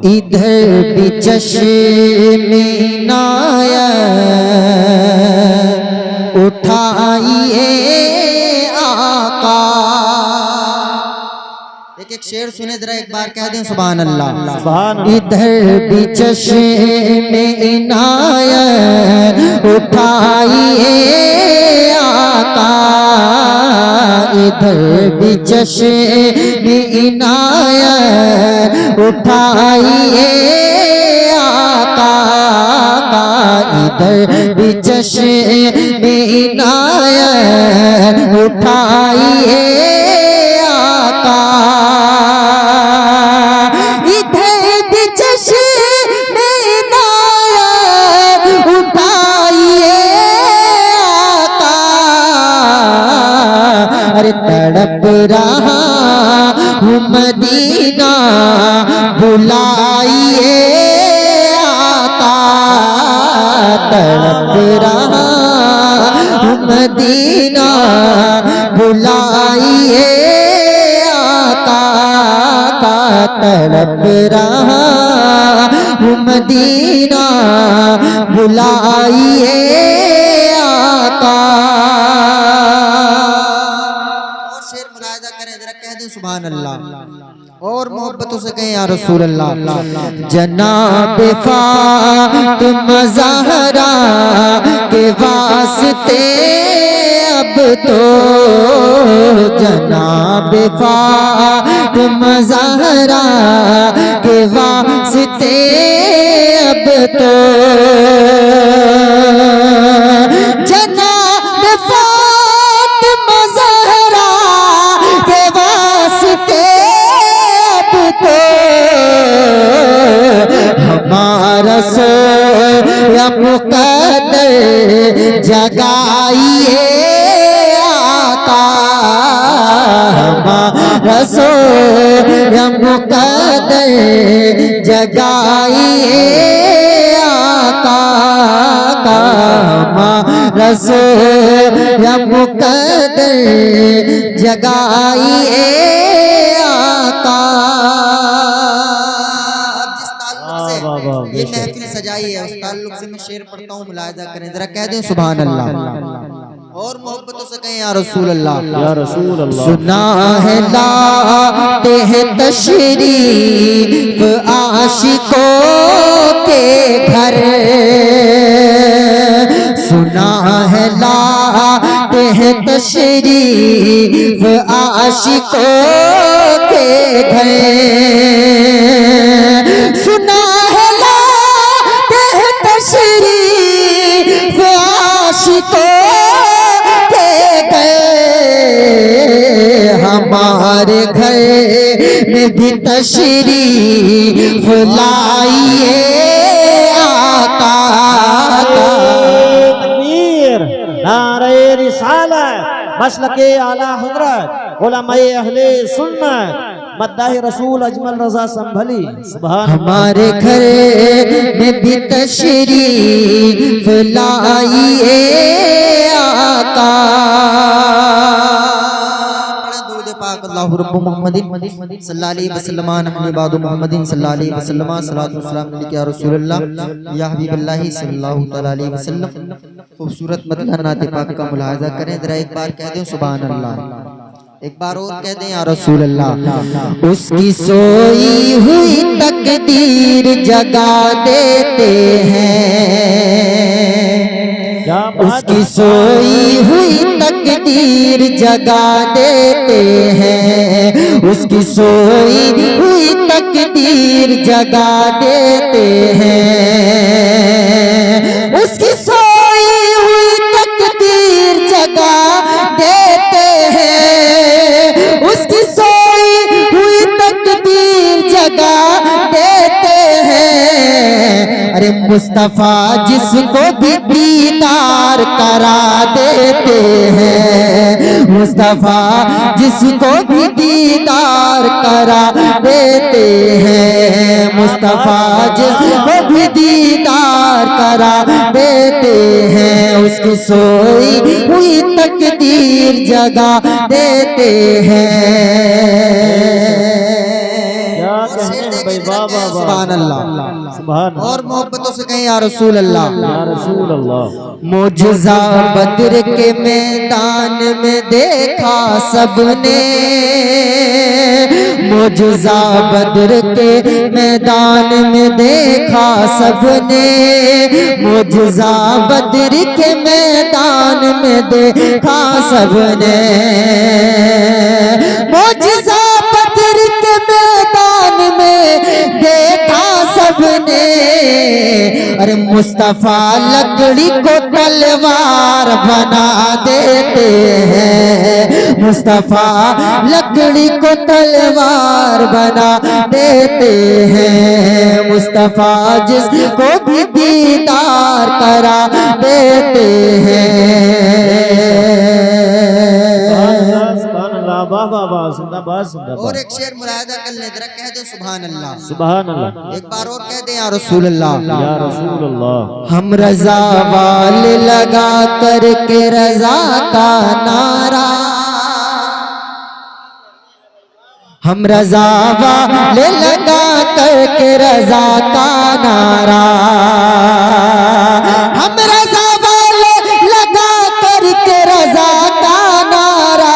इधर भी चश्मे इनायत उठाइए आका। एक शेर सुने जरा, एक बार कह दें सुभान अल्लाह। इधर भी चश्मे इनायत उठाइए आका, इधर भी चश्मे इनायत उठाइए आका, इधर भी चश्मे इनायत उठाइए आका, इधर भी चश्मे इनायत उठाइए आका। अरे तड़प रहा हूँ मदीना बुलाइए आका, तड़प रहा हूँ मदीना बुलाइए आका, तड़प रहा हूँ मदीना बुलाइए आका। और शेर मुलाहिजा करें जरा, कह दें सुभान अल्लाह और मोहब्बतों से कहें या रसूल अल्लाह। जनाब फातिमा ज़हरा के वास्ते अब तो, जनाब फातिमा ज़हरा के वास्ते अब तो, जनाब फातिमा ज़हरा के वास्ते अब तो हमारा सोया मुक़द्दर जगाइए आका, हमारा सोया मुक़द्दर जगाइए आका, हमारा सोया मुक़द्दर जगाइए आका। ये महफिल सजाई है, उस ताल्लुक से मैं शेर पढ़ता हूँ, मुलाहिजा करें जरा, कह दें सुभान अल्लाह और मोहब्बतों से कहें या रसूल अल्लाह। या रसूल अल्लाह। सुना है लाते हैं तशरीफ आशिकों के घर, सुना है लाते हैं तशरीफ आशिकों के घर, सुना है लाते हैं तशरीफ आशिकों के घर, हमारे घर में भी तशरीफ लाइए आका। तकबीर, नारे रिसालत, मसलके आला हज़रत, उलमाए अहले सुन्नत, मद्दाह रसूल अजमल रज़ा संभली। सुभान। हमारे घर में भी तशरीफ लाइए आका। अल्लाहु रब्बु मुहम्मदिन सल्लल्लाहु अलैहि वसल्लम नहनु बादु मुहम्मदिन सल्लल्लाहु अलैहि वसल्लम सलातु वस्सलाम या रसूलल्लाह या हबीबल्लाह सल्लल्लाहु तआला अलैहि वसल्लम। खूबसूरत मदीना नात पाक का मुलाहिजा करें जरा, एक बार कह दें सुभान अल्लाह, एक बार और कह दें या रसूल अल्लाह। उसकी सोई हुई तकदीर जगा देते हैं, उसकी सोई हुई तकदीर जगा देते हैं, उसकी सोई हुई तकदीर जगा देते हैं, उसकी सोई हुई तकदीर जगा देते हैं, उसकी सोई हुई तकदीर जगा देते हैं। अरे मुस्तफा जिसको भी दीदार करा देते हैं, मुस्तफा जिसको भी दीदार करा देते हैं, मुस्तफा जिसको भी दीदार करा देते हैं, उसकी सोई हुई तकदीर जगा देते हैं। कहने हैं भाई, वाह वाह वाह, सुभान अल्लाह। सुभान अल्लाह, और मोहब्बतों से कहें या रसूल अल्लाह। या रसूल अल्लाह। मुजज़ा बद्र के मैदान में देखा सबने, मुजज़ा बद्र के मैदान में देखा सबने, मुजज़ा बद्र के मैदान में देखा सबने, मुजज़ा बद्र के मैदान में देखा सबने। अरे मुस्तफा लकड़ी को तलवार बना देते हैं, मुस्तफा लकड़ी को तलवार बना देते हैं, मुस्तफा जिसको भी दीदार करा देते हैं। सुभान अल्लाह, वाह वाह वाह, जिंदाबाद और जिंदाबाद। एक शेर मुरादा कर ले, जरा कह दो सुभान अल्लाह। सुभान अल्लाह, एक बार और कह दे या रसूल अल्लाह। या रसूल अल्लाह। हम रजा वाले लगा करके रजा का नारा, हम रजा वाले लगा करके रजा का नारा, हम रजा वाले लगा करके रजा का नारा।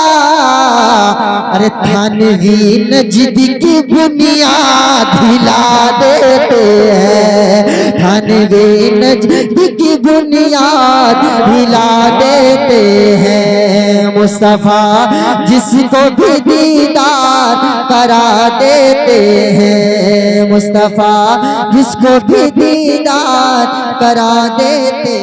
अरे थानवी नजद की बुनियाद हिला देते हैं, थानवी नजद की बुनियाद हिला देते हैं, मुस्तफा जिसको भी दीदार करा देते हैं, मुस्तफा जिसको भी दीदार करा देते।